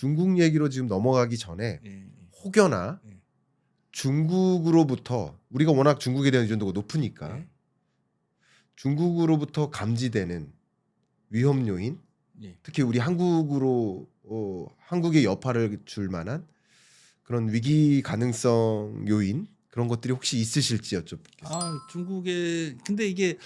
중국 얘기로 지금 넘어가기 전에 예. 혹여나 예. 중국으로부터 우리가 워낙 중국에 대한 의존도가 높으니까 예. 중국으로부터 감지되는 위험 요인, 예. 특히 우리 한국으로 한국의 여파를 줄 만한 그런 위기 가능성 요인 그런 것들이 혹시 있으실지 여쭤볼게요. 중국에 근데 이게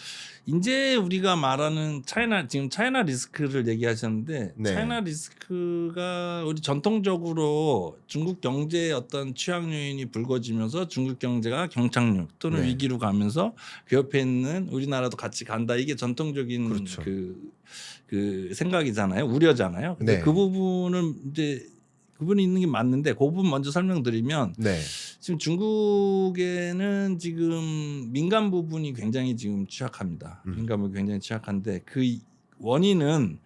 이제 우리가 말하는 지금 차이나 리스크를 얘기하셨는데 네. 차이나 리스크가 우리 전통적으로 중국 경제의 어떤 취약 요인이 불거지면서 중국 경제가 경착륙 또는 네. 위기로 가면서 그 옆에 있는 우리나라도 같이 간다. 이게 전통적인 그렇죠. 그 생각이잖아요. 우려잖아요. 근데 네. 그 부분은 이제 그분이 있는 게 맞는데 그 부분 먼저 설명드리면 네. 지금 중국에는 지금 민간 부분이 굉장히 지금 취약합니다. 민간 부분이 굉장히 취약한데 그 원인은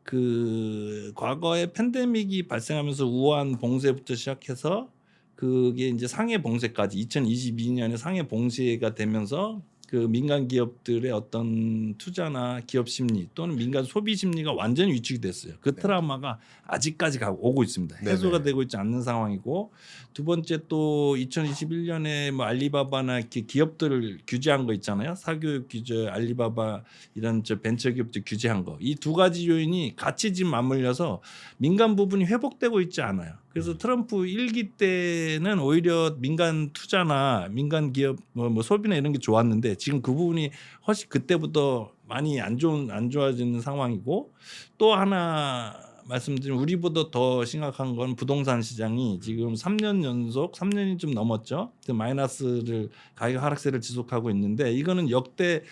그 과거에 팬데믹이 발생하면서 우한 봉쇄부터 시작해서 그게 이제 상해 봉쇄까지 2022년에 상해 봉쇄가 되면서 그 민간 기업들의 어떤 투자나 기업 심리 또는 민간 소비 심리가 완전히 위축이 됐어요. 그 네. 트라우마가 아직까지 오고 있습니다. 해소가 네네. 되고 있지 않는 상황이고 두 번째 또 2021년에 뭐 알리바바나 기업들을 규제한 거 있잖아요. 사교육 규제, 알리바바 이런 벤처 기업들 규제한 거. 이 두 가지 요인이 같이 지금 맞물려서 민간 부분이 회복되고 있지 않아요. 그래서 트럼프 1기 때는 오히려 민간 투자나 민간 기업 뭐 소비나 이런 게 좋았는데 지금 그 부분이 훨씬 그때부터 많이 안 좋아지는 상황이고 또 하나 말씀드리면 우리보다 더 심각한 건 부동산 시장이 지금 3년 연속 3년이 좀 넘었죠. 그 마이너스를 가격 하락세를 지속하고 있는데 이거는 역대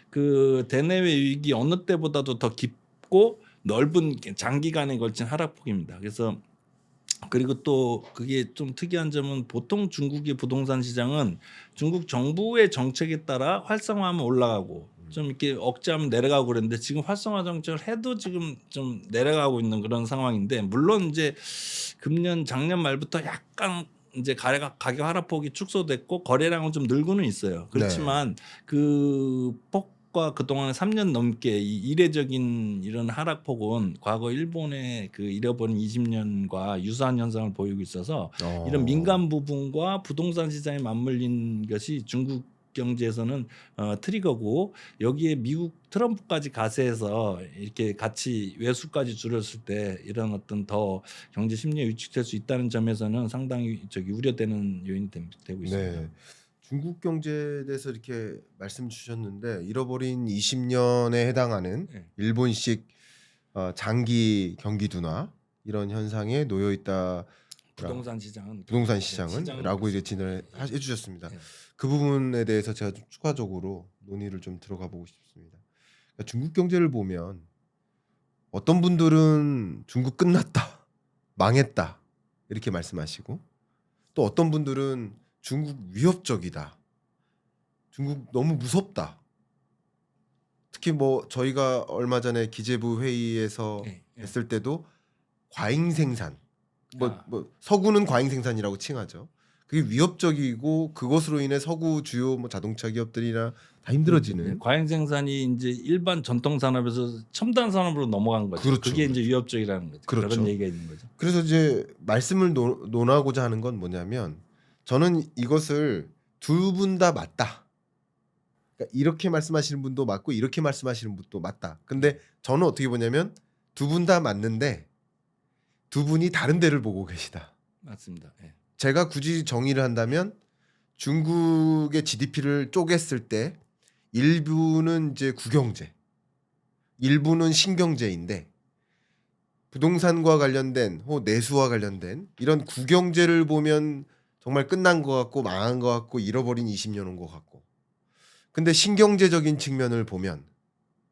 그 대내외 위기 어느 때보다도 더 깊고 넓은 장기간에 걸친 하락폭입니다. 그래서 그리고 또 그게 좀 특이한 점은 보통 중국의 부동산 시장은 중국 정부의 정책에 따라 활성화하면 올라가고 좀 이렇게 억제하면 내려가고 그랬는데 지금 활성화 정책을 해도 지금 좀 내려가고 있는 그런 상황인데 물론 이제 작년 말부터 약간 이제 가격 하락폭이 축소됐고 거래량은 좀 늘고는 있어요. 그렇지만 그 폭과 그동안에 3년 넘게 이 이례적인 이런 하락폭은 과거 일본의 그 잃어버린 20년과 유사한 현상을 보이고 있어서 이런 민간 부분과 부동산 시장에 맞물린 것이 중국 경제에서는 트리거고 여기에 미국 트럼프까지 가세해서 이렇게 같이 외수까지 줄였을 때 이런 어떤 더 경제 심리에 위축될 수 있다는 점에서는 상당히 우려되는 요인이 되고 있습니다. 네. 중국 경제에 대해서 이렇게 말씀 주셨는데 잃어버린 20년에 해당하는 네. 일본식 장기 경기 둔화 이런 현상에 놓여 있다. 부동산 시장은 라고 이제 진을 해 주셨습니다. 네. 그 부분에 대해서 제가 좀 추가적으로 논의를 좀 들어가 보고 싶습니다. 그러니까 중국 경제를 보면 어떤 분들은 중국 끝났다, 망했다 이렇게 말씀하시고 또 어떤 분들은 중국 위협적이다, 중국 너무 무섭다. 특히 뭐 저희가 얼마 전에 기재부 회의에서 네, 네. 했을 때도 과잉 생산, 뭐 서구는 과잉 생산이라고 칭하죠. 그게 위협적이고 그것으로 인해 서구 주요 뭐 자동차 기업들이나 다 힘들어지는. 과잉 생산이 이제 일반 전통 산업에서 첨단 산업으로 넘어간 거죠. 그렇죠, 그게 이제 그렇죠. 위협적이라는 거죠. 그렇죠. 그런 얘기가 있는 거죠. 그래서 이제 말씀을 논하고자 하는 건 뭐냐면 저는 이것을 두 분 다 맞다. 그러니까 이렇게 말씀하시는 분도 맞고 이렇게 말씀하시는 분도 맞다. 근데 저는 어떻게 보냐면 두 분 다 맞는데 두 분이 다른 데를 보고 계시다. 맞습니다. 예. 제가 굳이 정의를 한다면 중국의 GDP를 쪼갰을 때 일부는 이제 구경제, 일부는 신경제인데 부동산과 관련된 혹은 내수와 관련된 이런 구경제를 보면 정말 끝난 것 같고 망한 것 같고 잃어버린 20년 온 것 같고 근데 신경제적인 측면을 보면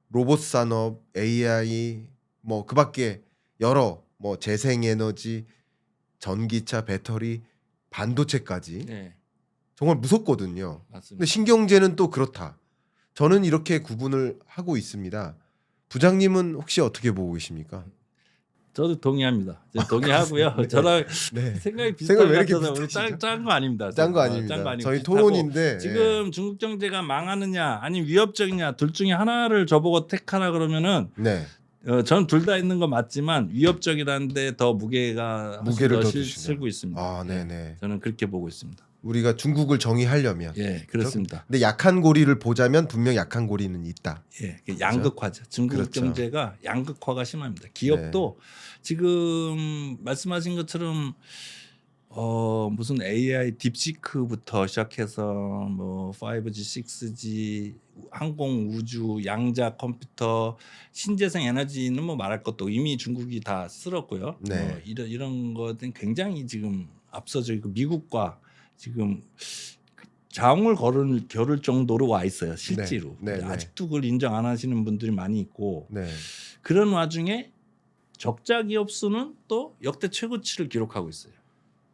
로봇 산업, AI 뭐 그밖에 여러 뭐 재생에너지, 전기차, 배터리, 반도체까지 네, 정말 무섭거든요. 근데 맞습니다. 신경제는 또 그렇다. 저는 이렇게 구분을 하고 있습니다. 부장님은 혹시 어떻게 보고 계십니까? 저도 동의합니다. 동의하고요. 네. 저랑 네. 생각이 비슷한 생각이 것 왜 이렇게 같아서 우리 비슷하시죠? 짠 거 아닙니다. 짠 거 아닙니다. 짠거 아니고 저희 비슷하고 토론인데 지금 중국 경제가 망하느냐 아니면 위협적이냐 둘 중에 하나를 저보고 택하라 그러면은 네. 저는 둘 다 있는 거 맞지만 위협적이라는데 더 무게가 무게를 더 실고 있습니다. 아, 네네. 저는 그렇게 보고 있습니다. 우리가 중국을 정의하려면 예, 그렇습니다. 근데 약한 고리를 보자면 분명 약한 고리는 있다. 예, 양극화죠. 중국 그렇죠. 경제가 양극화가 심합니다. 기업도 지금 말씀하신 것처럼 무슨 AI 딥시크부터 시작해서 뭐 5G, 6G, 항공 우주, 양자 컴퓨터, 신재생 에너지는 뭐 말할 것도 이미 중국이 다 쓸었고요. 네. 뭐 이런 것은 굉장히 지금 앞서져 있고 미국과 지금 자웅을 겨룰 정도로 와 있어요. 실제로. 네, 네, 근데 네. 아직도 그걸 인정 안 하시는 분들이 많이 있고 네. 그런 와중에 적자 기업 수는 또 역대 최고치를 기록하고 있어요.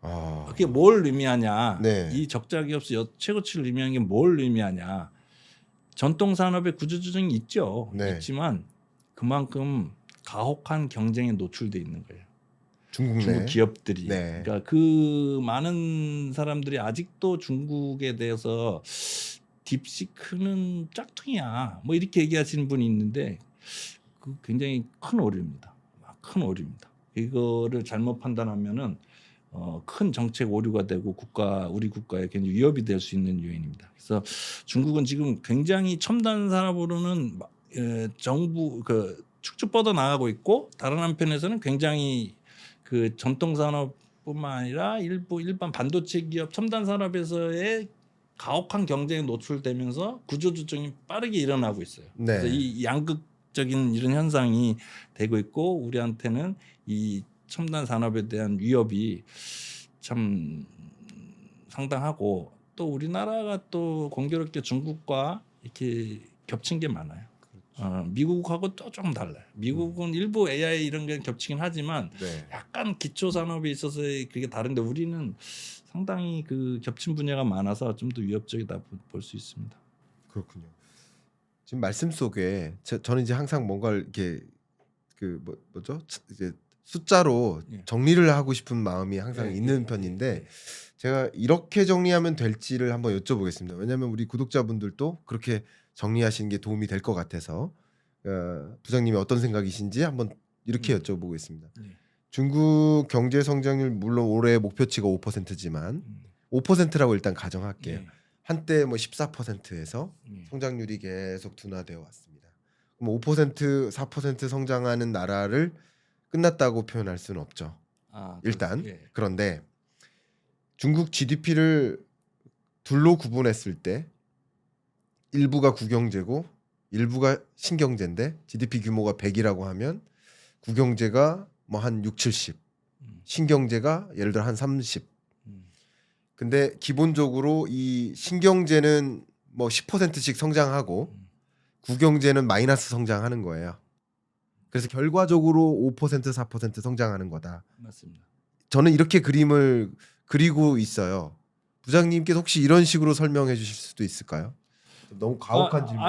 아. 그게 뭘 의미하냐? 네. 이 적자 기업 수 최고치를 의미하는 게 뭘 의미하냐? 전통 산업의 구조조정이 있죠. 네. 있지만 그만큼 가혹한 경쟁에 노출돼 있는 거예요. 중국 내 중국 기업들이. 네. 그러니까 그 많은 사람들이 아직도 중국에 대해서 딥시크는 짝퉁이야. 뭐 이렇게 얘기하시는 분이 있는데 그 굉장히 큰 오류입니다. 큰 오류입니다. 이거를 잘못 판단하면은 큰 정책 오류가 되고 우리 국가에 굉장히 위협이 될 수 있는 요인입니다. 그래서 중국은 지금 굉장히 첨단 산업으로는 정부 축축 뻗어 나가고 있고 다른 한편에서는 굉장히 그 전통 산업뿐만 아니라 일반 반도체 기업 첨단 산업에서의 가혹한 경쟁에 노출되면서 구조조정이 빠르게 일어나고 있어요. 네. 그래서 이 양극적인 이런 현상이 되고 있고 우리한테는 이 첨단 산업에 대한 위협이 참 상당하고 또 우리나라가 또 공교롭게 중국과 이렇게 겹친 게 많아요. 미국하고 또 조금 달라요. 미국은 일부 AI 이런 게 겹치긴 하지만 네. 약간 기초 산업에 있어서 그게 다른데 우리는 상당히 그 겹친 분야가 많아서 좀 더 위협적이다 볼 수 있습니다. 그렇군요. 지금 말씀 속에 저는 이제 항상 뭔가를 이렇게 뭐죠? 이제 숫자로 예. 정리를 하고 싶은 마음이 항상 예, 있는 예, 편인데 예. 제가 이렇게 정리하면 될지를 한번 여쭤보겠습니다. 왜냐하면 우리 구독자분들도 그렇게 정리하시는 게 도움이 될 것 같아서 부장님이 어떤 생각이신지 한번 이렇게 여쭤보겠습니다. 예. 중국 경제 성장률 물론 올해 목표치가 5%지만 5%라고 일단 가정할게요. 예. 한때 뭐 14%에서 예. 성장률이 계속 둔화되어 왔습니다. 그럼 5%, 4% 성장하는 나라를 끝났다고 표현할 수는 없죠. 일단 예. 그런데 중국 GDP를 둘로 구분했을 때 일부가 국영제고 일부가 신경제인데 GDP 규모가 100이라고 하면 국영제가 뭐 한 6, 70, 신경제가 예를 들어 한 30. 근데 기본적으로 이 신경제는 뭐 10%씩 성장하고 국영제는 마이너스 성장하는 거예요. 그래서 결과적으로 5%, 4% 성장하는 거다. 맞습니다. 저는 이렇게 그림을 그리고 있어요. 부장님께서 혹시 이런 식으로 설명해 주실 수도 있을까요? 너무 가혹한 질문.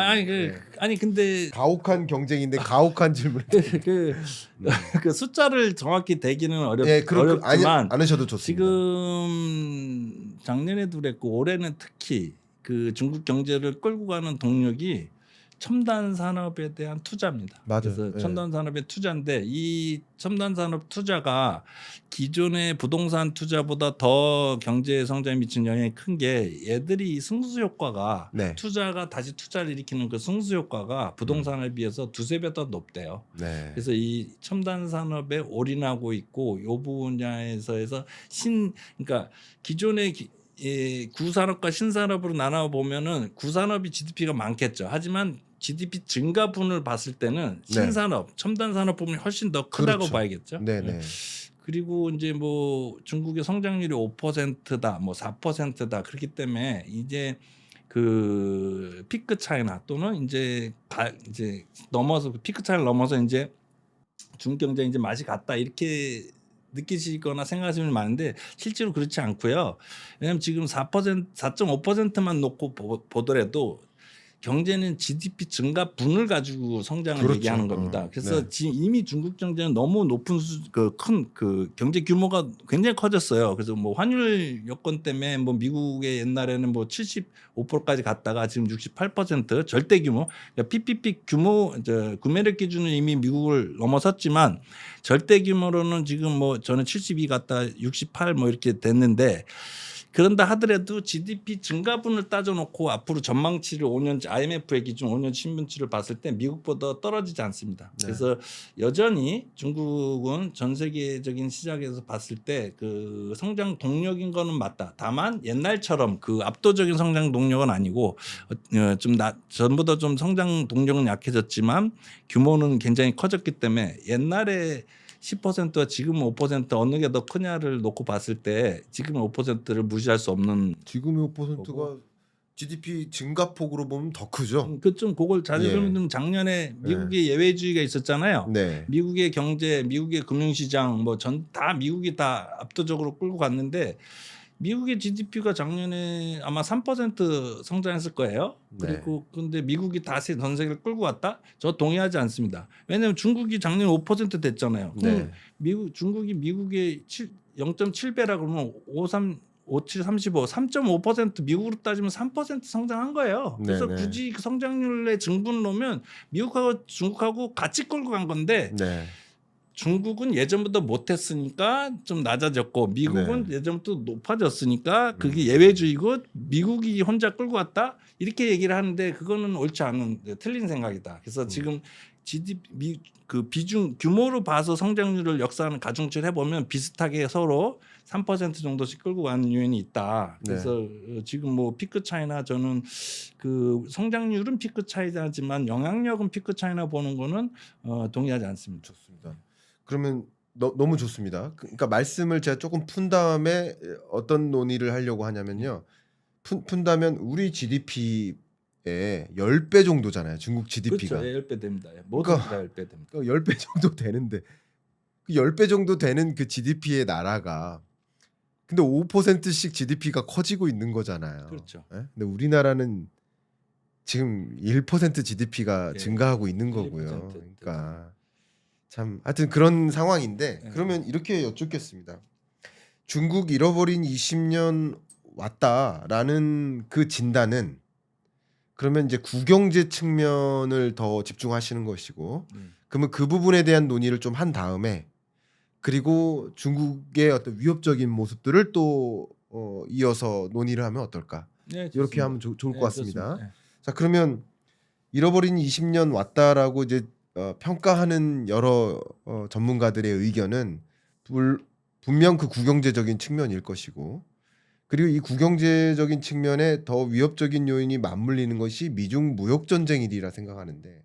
아니 근데 가혹한 경쟁인데 가혹한 질문. 그 숫자를 정확히 대기는 아니, 어렵지만 않으셔도 좋습니다. 지금 작년에도 그랬고 올해는 특히 그 중국 경제를 끌고 가는 동력이 첨단 산업에 대한 투자입니다. 맞아요. 그래서 네. 첨단 산업의 투자인데 이 첨단 산업 투자가 기존의 부동산 투자보다 더 경제 성장에 미친 영향이 큰 게 얘들이 승수 효과가 네. 투자가 다시 투자를 일으키는 그 승수 효과가 부동산에 비해서 두세 배 더 높대요. 네. 그래서 이 첨단 산업에 올인하고 있고 요 분야에서 그러니까 기존의 구산업과 신산업으로 나눠 보면은 구산업이 GDP가 많겠죠. 하지만 GDP 증가분을 봤을 때는 신산업, 첨단 산업 부분이 훨씬 더 크다고 그렇죠. 봐야겠죠. 네네. 그리고 이제 뭐 중국의 성장률이 5%다, 뭐 4%다 그렇기 때문에 이제 그 피크 차이나 또는 이제 넘어서 피크 차이를 넘어서 이제 중국 경제 이제 맛이 갔다 이렇게 느끼시거나 생각하시는 분이 많은데 실제로 그렇지 않고요. 왜냐하면 지금 4%, 4.5%만 놓고 보더라도 경제는 GDP 증가분을 가지고 성장을 그렇죠. 얘기하는 겁니다. 그래서 네. 지금 이미 중국 경제는 너무 높은 큰 경제 규모가 굉장히 커졌어요. 그래서 뭐 환율 여건 때문에 뭐 미국의 옛날에는 뭐 75%까지 갔다가 지금 68% 절대 규모, 그러니까 PPP 규모 구매력 기준은 이미 미국을 넘어섰지만 절대 규모로는 지금 뭐 저는 72 갔다 68 뭐 이렇게 됐는데. 그런다 하더라도 GDP 증가분을 따져놓고 앞으로 전망치를 5년 IMF의 기준 5년 신분치를 봤을 때 미국보다 떨어지지 않습니다. 네. 그래서 여전히 중국은 전 세계적인 시장에서 봤을 때 그 성장 동력인 거는 맞다. 다만 옛날처럼 그 압도적인 성장 동력은 아니고 전보다 좀 성장 동력은 약해졌지만 규모는 굉장히 커졌기 때문에 옛날에 10%와 지금 5% 어느 게 더 크냐를 놓고 봤을 때 지금 5%를 무시할 수 없는 지금의 5%가 GDP 증가폭으로 보면 더 크죠. 그좀 그걸 자세히 예. 설명드리면 작년에 미국의 예외주의가 있었잖아요. 네. 미국의 경제, 미국의 금융시장 뭐 다 미국이 다 압도적으로 끌고 갔는데 미국의 GDP가 작년에 아마 3% 성장했을 거예요. 그리고 근데 미국이 다시 전 세계를 끌고 왔다? 저 동의하지 않습니다. 왜냐하면 중국이 작년에 5% 됐잖아요. 네. 중국이 미국의 0.7배라 그러면 57, 35, 3.5% 미국으로 따지면 3% 성장한 거예요. 그래서 네네. 굳이 그 성장률의 증분을 놓으면 미국하고 중국하고 같이 끌고 간 건데 네. 중국은 예전보다 못했으니까 좀 낮아졌고 미국은 예전부터 높아졌으니까 그게 예외주의고 미국이 혼자 끌고 왔다 이렇게 얘기를 하는데 그거는 옳지 않은 틀린 생각이다. 그래서 지금 GDP 그 비중 규모로 봐서 성장률을 역사하는 가중치를 해보면 비슷하게 서로 3% 정도씩 끌고 가는 요인이 있다. 그래서 지금 뭐 피크 차이나 저는 그 성장률은 피크 차이지만 영향력은 피크 차이나 보는 거는 동의하지 않습니다. 좋습니다. 그러면 너무 좋습니다. 그러니까 말씀을 제가 조금 푼 다음에 어떤 논의를 하려고 하냐면요. 푼다면 우리 GDP의 10배 정도잖아요. 중국 GDP가. 그렇죠. 10배 됩니다. 모든 다 10배 됩니다. 10배 정도 되는데 그 10배 정도 되는 그 GDP의 나라가 근데 5%씩 GDP가 커지고 있는 거잖아요. 그렇죠. 예? 근데 우리나라는 지금 1% GDP가 예. 증가하고 있는 1%. 거고요. 그러니까 참 하여튼 그런 상황인데 그러면 이렇게 여쭙겠습니다. 중국 잃어버린 20년 왔다라는 그 진단은 그러면 이제 구경제 측면을 더 집중하시는 것이고 그러면 그 부분에 대한 논의를 좀 한 다음에 그리고 중국의 어떤 위협적인 모습들을 또 이어서 논의를 하면 어떨까? 네, 이렇게 하면 좋을 것 같습니다. 좋습니다. 자 그러면 잃어버린 20년 왔다라고 이제 평가하는 여러 전문가들의 의견은 분명 그 구경제적인 측면일 것이고 그리고 이 구경제적인 측면에 더 위협적인 요인이 맞물리는 것이 미중 무역 전쟁이라 생각하는데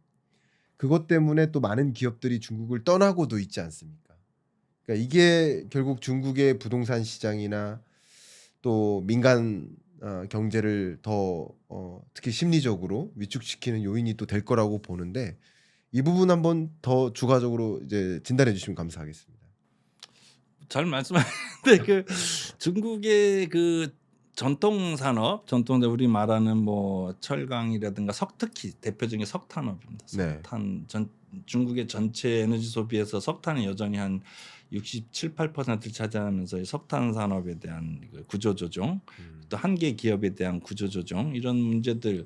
그것 때문에 또 많은 기업들이 중국을 떠나고도 있지 않습니까? 그러니까 이게 결국 중국의 부동산 시장이나 또 민간 경제를 더 특히 심리적으로 위축시키는 요인이 또 될 거라고 보는데 이 부분 한번 더 추가적으로 이제 진단해 주시면 감사하겠습니다. 잘 말씀하셨는데 그 중국의 그 전통 우리 말하는 뭐 철강이라든가 특히 대표적인 석탄업입니다. 중국의 전체 에너지 소비에서 석탄이 여전히 한 67, 8%를 차지하면서 석탄 산업에 대한 구조 조정, 또 한계 기업에 대한 구조 조정 이런 문제들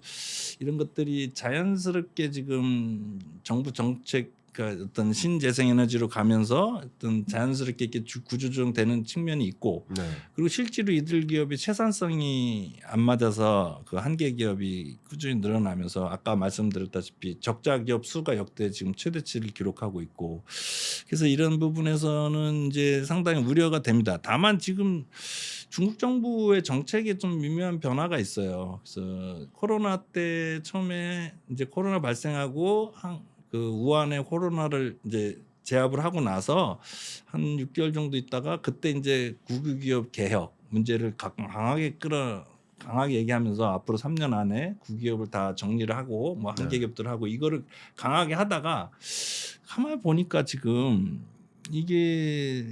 이런 것들이 자연스럽게 지금 정부 정책 그러니까 어떤 신재생 에너지로 가면서 어떤 자연스럽게 이렇게 구조조정되는 측면이 있고 그리고 실제로 이들 기업이 생산성이 안 맞아서 그 한계 기업이 꾸준히 늘어나면서 아까 말씀드렸다시피 적자 기업 수가 역대 지금 최대치를 기록하고 있고 그래서 이런 부분에서는 이제 상당히 우려가 됩니다. 다만 지금 중국 정부의 정책에 좀 미묘한 변화가 있어요. 그래서 코로나 때 처음에 이제 코로나 발생하고 그 우한에 코로나를 이제 제압을 하고 나서 한 6개월 정도 있다가 그때 이제 국유기업 개혁 문제를 강하게 얘기하면서 앞으로 3년 안에 국유기업을 다 정리를 하고 뭐 한계 기업들 하고 이거를 강하게 하다가 가만히 보니까 지금 이게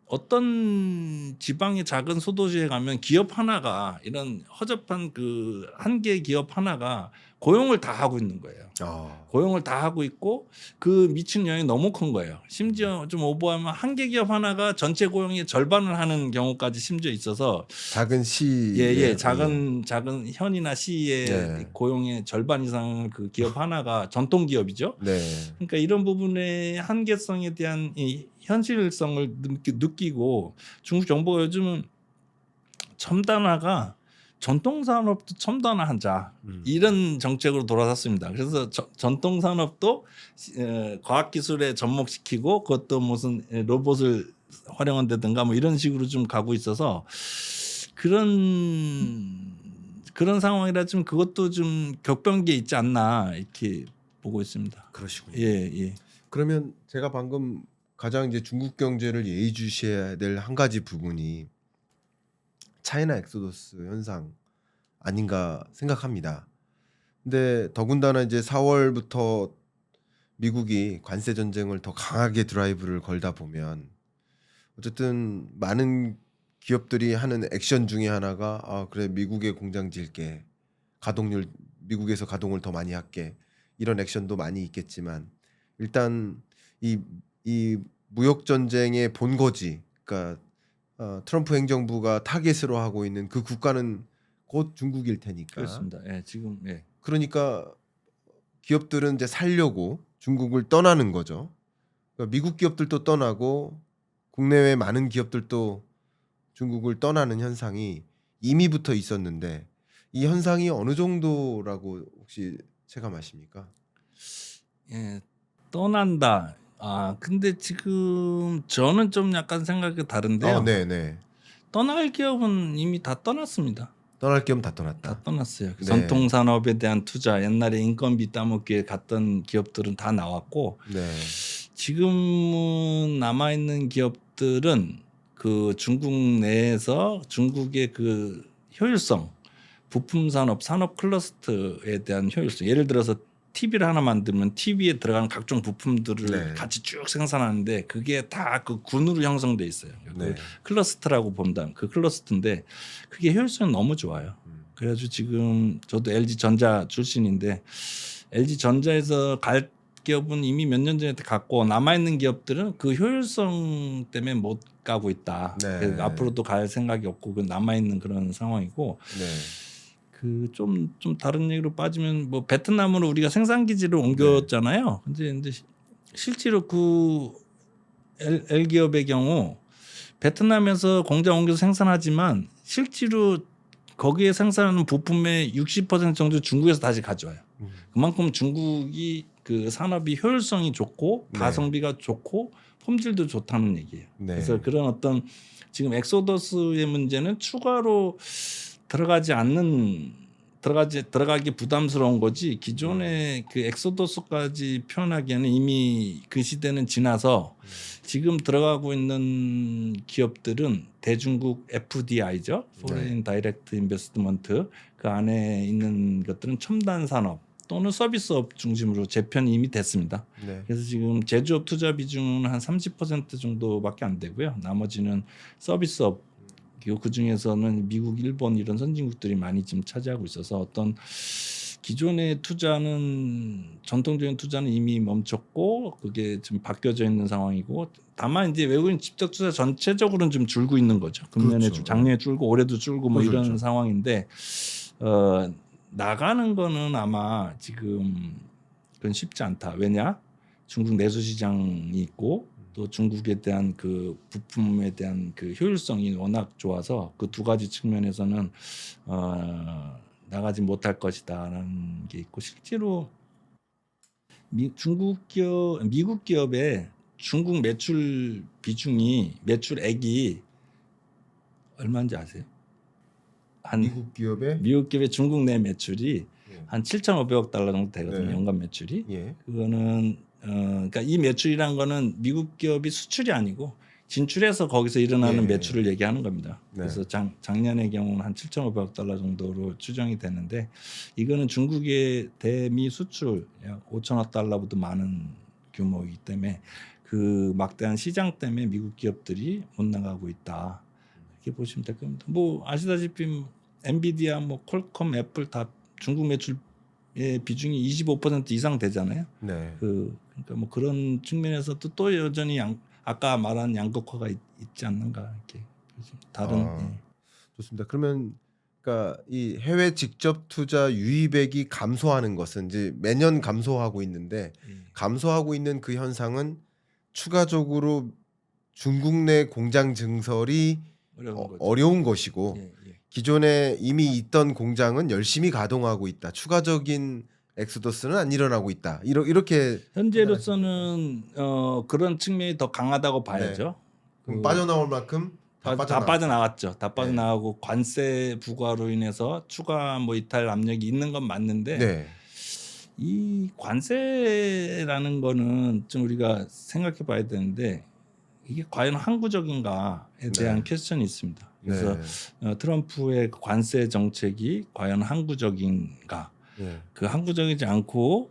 어떤 지방의 작은 소도시에 가면 기업 하나가 이런 허접한 그 한 개 기업 하나가 고용을 다 하고 있는 거예요. 고용을 다 하고 있고 그 미치는 영향이 너무 큰 거예요. 심지어 좀 오버하면 한 개 기업 하나가 전체 고용의 절반을 하는 경우까지 심지어 있어서 작은 시 예, 작은 현이나 시의 네. 고용의 절반 이상을 그 기업 하나가 전통 기업이죠. 네. 그러니까 이런 부분의 한계성에 대한 이 현실성을 느끼고 중국 정부가 요즘은 첨단화가 전통 산업도 첨단화하자 이런 정책으로 돌아섰습니다. 그래서 전통 산업도 과학 기술에 접목시키고 그것도 무슨 로봇을 활용한다든가 뭐 이런 식으로 좀 가고 있어서 그런 상황이라 좀 그것도 좀 격변기에 있지 않나 이렇게 보고 있습니다. 그러시군요. 예. 그러면 제가 방금 가장 이제 중국 경제를 예의주시해야 될 한 가지 부분이 차이나 엑소더스 현상 아닌가 생각합니다. 근데 더군다나 이제 4월부터 미국이 관세 전쟁을 더 강하게 드라이브를 걸다 보면 어쨌든 많은 기업들이 하는 액션 중에 하나가 그래 미국에 공장 지을게, 가동률 미국에서 가동을 더 많이 할게, 이런 액션도 많이 있겠지만 일단 이 무역 전쟁의 본거지, 그러니까 트럼프 행정부가 타겟으로 하고 있는 그 국가는 곧 중국일 테니까. 그렇습니다. 예, 지금 예. 그러니까 기업들은 이제 살려고 중국을 떠나는 거죠. 그러니까 미국 기업들도 떠나고 국내외 많은 기업들도 중국을 떠나는 현상이 이미부터 있었는데 이 현상이 어느 정도라고 혹시 체감하십니까? 예, 떠난다. 근데 지금 저는 좀 약간 생각이 다른데요. 네네. 떠날 기업은 이미 다 떠났습니다. 떠날 기업은 다 떠났다. 다 떠났어요. 네. 전통 산업에 대한 투자, 옛날에 인건비 따먹기에 갔던 기업들은 다 나왔고 네. 지금은 남아 있는 기업들은 그 중국 내에서 중국의 그 효율성, 부품 산업, 산업 클러스터에 대한 효율성. 예를 들어서 TV를 하나 만들면 TV에 들어가는 각종 부품들을 네. 같이 쭉 생산하는데 그게 다 그 군으로 형성돼 있어요. 네. 그 클러스터라고 본다. 그 클러스터인데 그게 효율성이 너무 좋아요. 그래가지고 지금 저도 LG 전자 출신인데 LG 전자에서 갈 기업은 이미 몇 년 전에 갔고 남아 있는 기업들은 그 효율성 때문에 못 가고 있다. 네. 그래서 앞으로도 갈 생각이 없고 그 남아 있는 그런 상황이고. 네. 그 좀 다른 얘기로 빠지면 뭐 베트남으로 우리가 생산 기지를 옮겼잖아요. 근데 이제 실제로 그 L 기업의 경우 베트남에서 공장 옮겨서 생산하지만 실제로 거기에 생산하는 부품의 60% 정도 중국에서 다시 가져와요. 그만큼 중국이 그 산업이 효율성이 좋고 네. 가성비가 좋고 품질도 좋다는 얘기예요. 네. 그래서 그런 어떤 지금 엑소더스의 문제는 추가로 들어가기 부담스러운 거지 기존의 그 엑소더스까지 표현하기에는 이미 그 시대는 지나서 지금 들어가고 있는 기업들은 대중국 FDI죠. Foreign Direct Investment. 그 안에 있는 것들은 첨단 산업 또는 서비스업 중심으로 재편이 이미 됐습니다. 네. 그래서 지금 제조업 투자 비중은 한 30% 정도밖에 안 되고요. 나머지는 서비스업. 그 중에서는 미국, 일본 이런 선진국들이 많이 지금 차지하고 있어서 어떤 기존의 투자는 전통적인 투자는 이미 멈췄고 그게 지금 바뀌어져 있는 상황이고 다만 이제 외국인 직접 투자 전체적으로는 좀 줄고 있는 거죠. 금년에 그렇죠. 작년에 줄고 올해도 줄고 뭐 이런 그렇죠. 상황인데 나가는 거는 아마 지금 그건 쉽지 않다. 왜냐? 중국 내수 시장이 있고 또 중국에 대한 그 부품에 대한 그 효율성이 워낙 좋아서 그 두 가지 측면에서는 나가지 못할 것이다라는 게 있고 실제로 미국 기업의 중국 매출 비중이 매출액이 얼마인지 아세요? 미국 기업의 미국 기업의 중국 내 매출이 예. 한 7,500억 달러 정도 되거든요. 네. 연간 매출이. 예. 그거는 그러니까 이 매출이란 거는 미국 기업이 수출이 아니고 진출해서 거기서 일어나는 예. 매출을 얘기하는 겁니다. 네. 그래서 작년의 경우는 한 7,500억 달러 정도로 추정이 되는데 이거는 중국의 대미 수출 약 5천억 달러보다 많은 규모이기 때문에 그 막대한 시장 때문에 미국 기업들이 못 나가고 있다. 이렇게 보시면 될 겁니다. 뭐 아시다시피 엔비디아, 뭐 퀄컴, 애플 다 중국 매출의 비중이 25% 이상 되잖아요. 네. 그러니까 뭐 그런 측면에서도 또 여전히 아까 말한 양극화가 있지 않는가 이렇게 다른 좋습니다. 그러면 그러니까 이 해외 직접 투자 유입액이 감소하는 것은 이제 매년 감소하고 있는데 감소하고 있는 그 현상은 추가적으로 중국 내 공장 증설이 어려운 거죠. 어려운 것이고 예, 예. 기존에 이미 있던 공장은 열심히 가동하고 있다. 추가적인 엑소더스는 안 일어나고 있다. 이렇게 현재로서는 그런 측면이 더 강하다고 봐야죠. 그럼 빠져나올 만큼 다 빠져나갔죠. 다 빠져나가고 관세 부과로 인해서 추가 뭐 이탈 압력이 있는 건 맞는데 네. 이 관세라는 거는 좀 우리가 생각해 봐야 되는데 이게 과연 항구적인가에 대한 퀘스천이 있습니다. 그래서 트럼프의 관세 정책이 과연 항구적인가? 그 항구적이지 않고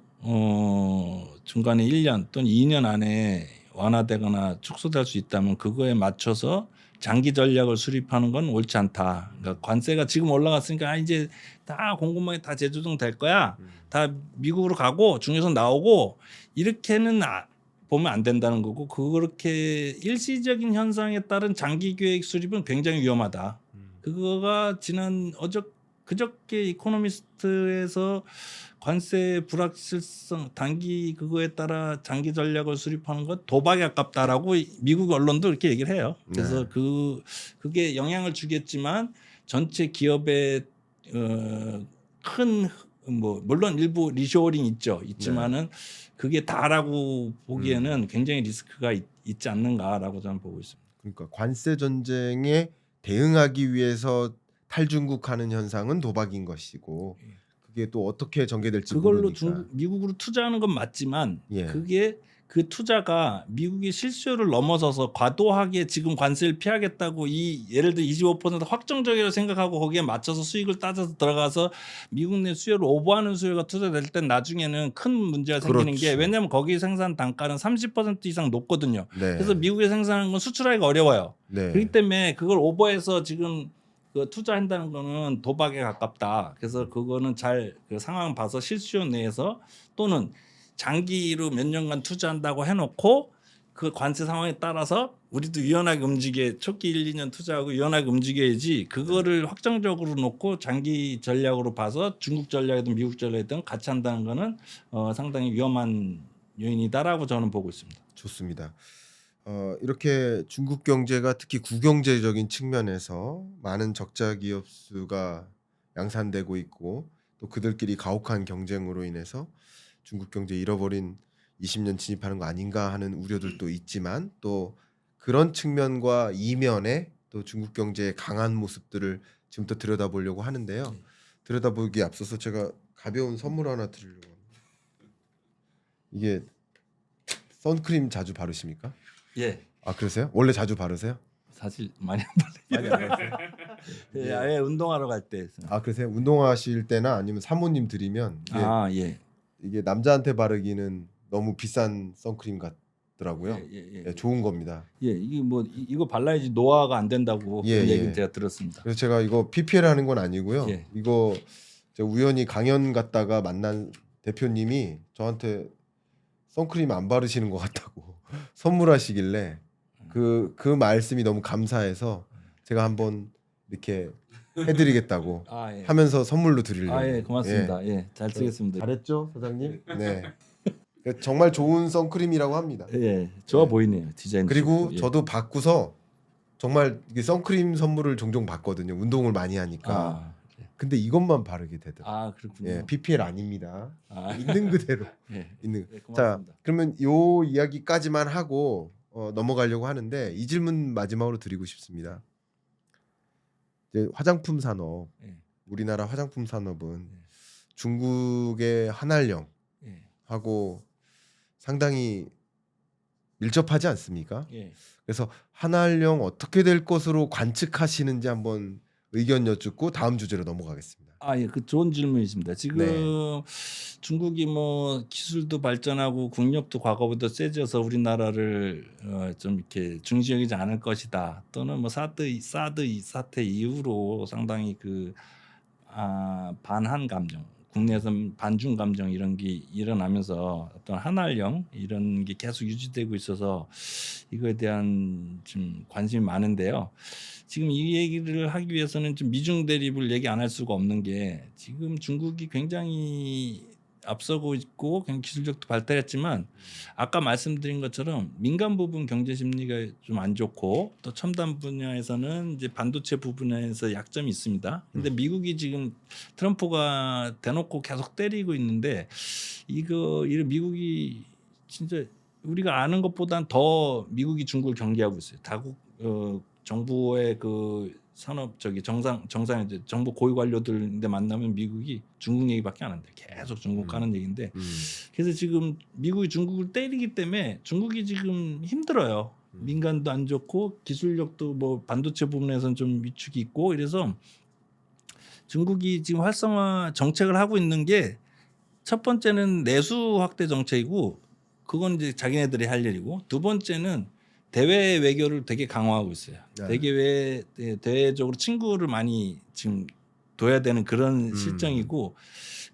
중간에 1년 또는 2년 안에 완화되거나 축소될 수 있다면 그거에 맞춰서 장기 전략을 수립하는 건 옳지 않다. 그러니까 관세가 지금 올라갔으니까 이제 다 공급망이 다 재조정될 거야. 다 미국으로 가고 중에서 나오고 이렇게는 보면 안 된다는 거고 그렇게 일시적인 현상에 따른 장기 계획 수립은 굉장히 위험하다. 그거가 그저께 이코노미스트에서 관세 불확실성 단기 그거에 따라 장기 전략을 수립하는 것 도박에 가깝다라고 미국 언론도 이렇게 얘기를 해요. 그래서 그게 영향을 주겠지만 전체 기업의 큰 뭐 물론 일부 리쇼어링 있지만은 그게 다라고 보기에는 굉장히 리스크가 있지 않는가라고 저는 보고 있습니다. 그러니까 관세 전쟁에 대응하기 위해서 탈중국하는 현상은 도박인 것이고 그게 또 어떻게 전개될지 그걸로 모르니까. 미국으로 투자하는 건 맞지만 예. 그게 그 투자가 미국의 실수요를 넘어서서 과도하게 지금 관세를 피하겠다고 예를 들어 25% 확정적이라고 생각하고 거기에 맞춰서 수익을 따져서 들어가서 미국 내 수요를 오버하는 수요가 투자될 땐 나중에는 큰 문제가 생기는 게 그렇죠. 왜냐하면 거기 생산 단가는 30% 이상 높거든요. 네. 그래서 미국에 생산하는 건 수출하기가 어려워요. 네. 그렇기 때문에 그걸 오버해서 지금 그 투자한다는 거는 도박에 가깝다. 그래서 그거는 잘 그 상황 봐서 실수요 내에서 또는 장기로 몇 년간 투자한다고 해놓고 그 관세 상황에 따라서 우리도 유연하게 초기 1, 2년 투자하고 유연하게 움직여야지 그거를 확정적으로 놓고 장기 전략으로 봐서 중국 전략이든 미국 전략이든 같이 한다는 거는 상당히 위험한 요인이다라고 저는 보고 있습니다. 좋습니다. 이렇게 중국 경제가 특히 구경제적인 측면에서 많은 적자 기업 수가 양산되고 있고 또 그들끼리 가혹한 경쟁으로 인해서 중국 경제 잃어버린 20년 진입하는 거 아닌가 하는 우려들도 있지만 또 그런 측면과 이면에 또 중국 경제의 강한 모습들을 지금부터 들여다보려고 하는데요. 들여다보기에 앞서서 제가 가벼운 선물 하나 드리려고 합니다. 이게 선크림 자주 바르십니까? 예. 아 그러세요? 원래 자주 바르세요? 사실 많이 안 많이 안 바르세요? 예, 아예 운동하러 갈 때. 아 그러세요? 운동하실 때나 아니면 사모님 드리면 이게 남자한테 바르기는 너무 비싼 선크림 같더라고요. 예, 좋은 겁니다. 예, 이게 뭐 이거 발라야지 노화가 안 된다고 그런 얘기는 제가 들었습니다. 그래서 제가 이거 PPL 하는 건 아니고요. 예. 이거 제가 우연히 강연 갔다가 만난 대표님이 저한테 선크림 안 바르시는 것 같다고 선물하시길래 그 말씀이 너무 감사해서 제가 한번 이렇게 해드리겠다고 예. 하면서 선물로 드리려고. 예, 고맙습니다. 예, 잘 쓰겠습니다. 잘했죠, 사장님? 네. 정말 좋은 선크림이라고 합니다. 예, 좋아 보이네요 디자인. 그리고 저도 받고서 정말 이게 선크림 선물을 종종 받거든요. 운동을 많이 하니까. 근데 이것만 바르게 되더라고요. 그렇군요. 예, PPL 아닙니다. 있는 그대로. 있는. 예, 자, 고맙습니다. 그러면 요 이야기까지만 하고 넘어가려고 하는데 이 질문 마지막으로 드리고 싶습니다. 이제 화장품 산업, 우리나라 화장품 산업은 중국의 한알령하고 상당히 밀접하지 않습니까? 그래서 한알령 어떻게 될 것으로 관측하시는지 한번 의견 여쭙고 다음 주제로 넘어가겠습니다. 예, 그 좋은 질문이십니다. 지금 중국이 뭐 기술도 발전하고 국력도 과거보다 세져서 우리나라를 좀 이렇게 중시여기지 않을 것이다. 또는 뭐 사드 사태 이후로 상당히 그 반한 감정, 국내에서 반중 감정 이런 게 일어나면서 어떤 한알령 이런 게 계속 유지되고 있어서 이거에 대한 좀 관심이 많은데요. 지금 이 얘기를 하기 위해서는 좀 미중 대립을 얘기 안 할 수가 없는 게 지금 중국이 굉장히 앞서고 있고 기술력도 발달했지만 아까 말씀드린 것처럼 민간 부분 경제 심리가 좀 안 좋고 또 첨단 분야에서는 이제 반도체 부분에서 약점이 있습니다. 근데 미국이 지금 트럼프가 대놓고 계속 때리고 있는데 이거 미국이 진짜 우리가 아는 것보단 더 미국이 중국을 경계하고 있어요. 다국 정부의 그 산업 정상 이제 정부 고위 관료들인데 만나면 미국이 중국 얘기밖에 안 한대. 계속 중국 하는 얘기인데 그래서 지금 미국이 중국을 때리기 때문에 중국이 지금 힘들어요. 민간도 안 좋고 기술력도 뭐 반도체 부분에서는 좀 위축이 있고 이래서 중국이 지금 활성화 정책을 하고 있는 게 첫 번째는 내수 확대 정책이고 그건 이제 자기네들이 할 일이고 두 번째는 대외 외교를 되게 강화하고 있어요. 네. 대외적으로 친구를 많이 지금 둬야 되는 그런 실정이고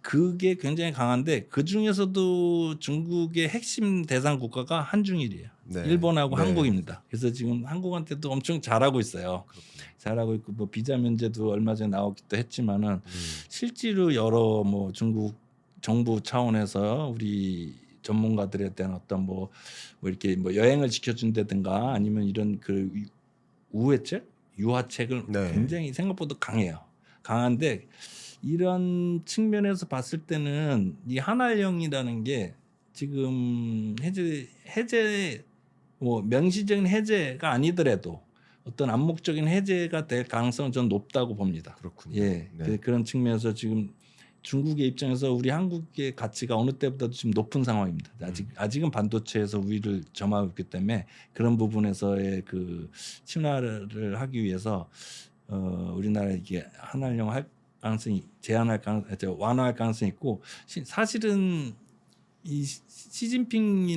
그게 굉장히 강한데 그 중에서도 중국의 핵심 대상 국가가 한중일이에요. 네. 일본하고 네. 한국입니다. 그래서 지금 한국한테도 엄청 잘하고 있어요. 그렇군요. 잘하고 있고 뭐 비자 면제도 얼마 전에 나오기도 했지만은 실제로 여러 뭐 중국 정부 차원에서 우리 전문가들에 대한 어떤 뭐 이렇게 뭐 여행을 지켜준다든가 아니면 이런 그 우회책, 유화책을 네. 굉장히 생각보다 강해요. 강한데 이런 측면에서 봤을 때는 이 한알령이라는 게 지금 해제 뭐 명시적인 해제가 아니더라도 어떤 암묵적인 해제가 될 가능성은 전 높다고 봅니다. 그렇군요. 예, 네. 그런 측면에서 지금 중국의 입장에서 우리 한국의 가치가 어느 때보다도 지금 높은 상황입니다. 아직은 반도체에서 우위를 점하고 있기 때문에 그런 부분에서의 그 친화를 하기 위해서 우리나라 이게 한알령 할 가능성이 완화할 가능성이 있고 사실은 이 시진핑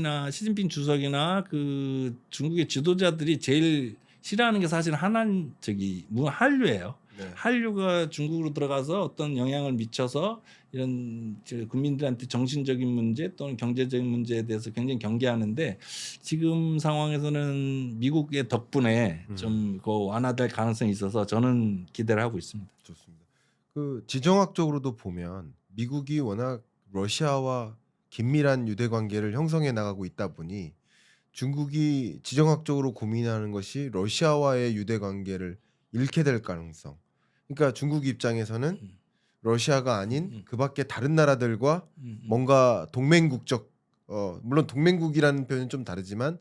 주석이나 그 중국의 지도자들이 제일 싫어하는 게 사실 한류예요. 네. 한류가 중국으로 들어가서 어떤 영향을 미쳐서 이런 국민들한테 정신적인 문제 또는 경제적인 문제에 대해서 굉장히 경계하는데 지금 상황에서는 미국의 덕분에 좀 그 완화될 가능성이 있어서 저는 기대를 하고 있습니다. 좋습니다. 그 지정학적으로도 보면 미국이 워낙 러시아와 긴밀한 유대 관계를 형성해 나가고 있다 보니 중국이 지정학적으로 고민하는 것이 러시아와의 유대 관계를 잃게 될 가능성. 그러니까 중국 입장에서는 러시아가 아닌 그 밖에 다른 나라들과 뭔가 동맹국적 물론 동맹국이라는 표현은 좀 다르지만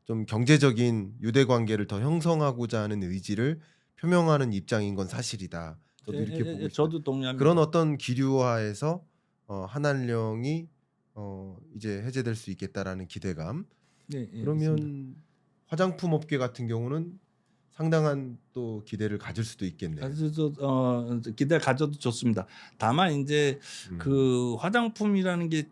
좀 경제적인 유대 관계를 더 형성하고자 하는 의지를 표명하는 입장인 건 사실이다. 저도 이렇게 보고 있습니다. 저도 동의합니다. 그런 어떤 기류화에서 한알령이 이제 해제될 수 있겠다라는 기대감. 네, 예, 그러면 있습니다. 화장품 업계 같은 경우는 상당한 또 기대를 가질 수도 있겠네요. 아주 기대를 가져도 좋습니다. 다만 이제 그 화장품이라는 게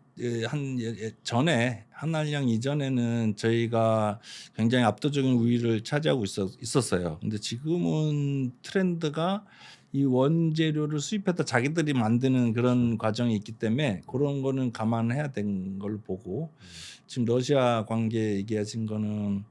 전에 한알령 이전에는 저희가 굉장히 압도적인 우위를 차지하고 있었어요. 근데 지금은 트렌드가 이 원재료를 수입해서 자기들이 만드는 그런 과정이 있기 때문에 그런 거는 감안해야 되는 걸로 보고 지금 러시아 관계 얘기하신 거는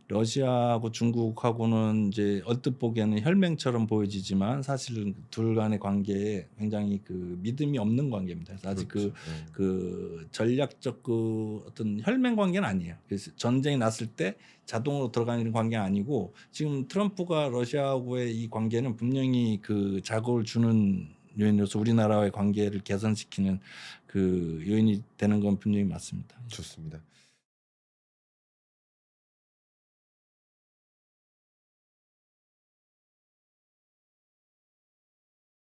러시아하고 중국하고는 이제 얼뜻 보기에는 혈맹처럼 보여지지만 사실은 둘 간의 관계에 굉장히 그 믿음이 없는 관계입니다. 그래서 아직 그렇죠. 그 전략적 그 어떤 혈맹 관계는 아니에요. 그래서 전쟁이 났을 때 자동으로 들어가는 관계가 아니고 지금 트럼프가 러시아하고의 이 관계는 분명히 그 자극을 주는 요인으로서 우리나라와의 관계를 개선시키는 그 요인이 되는 건 분명히 맞습니다. 좋습니다.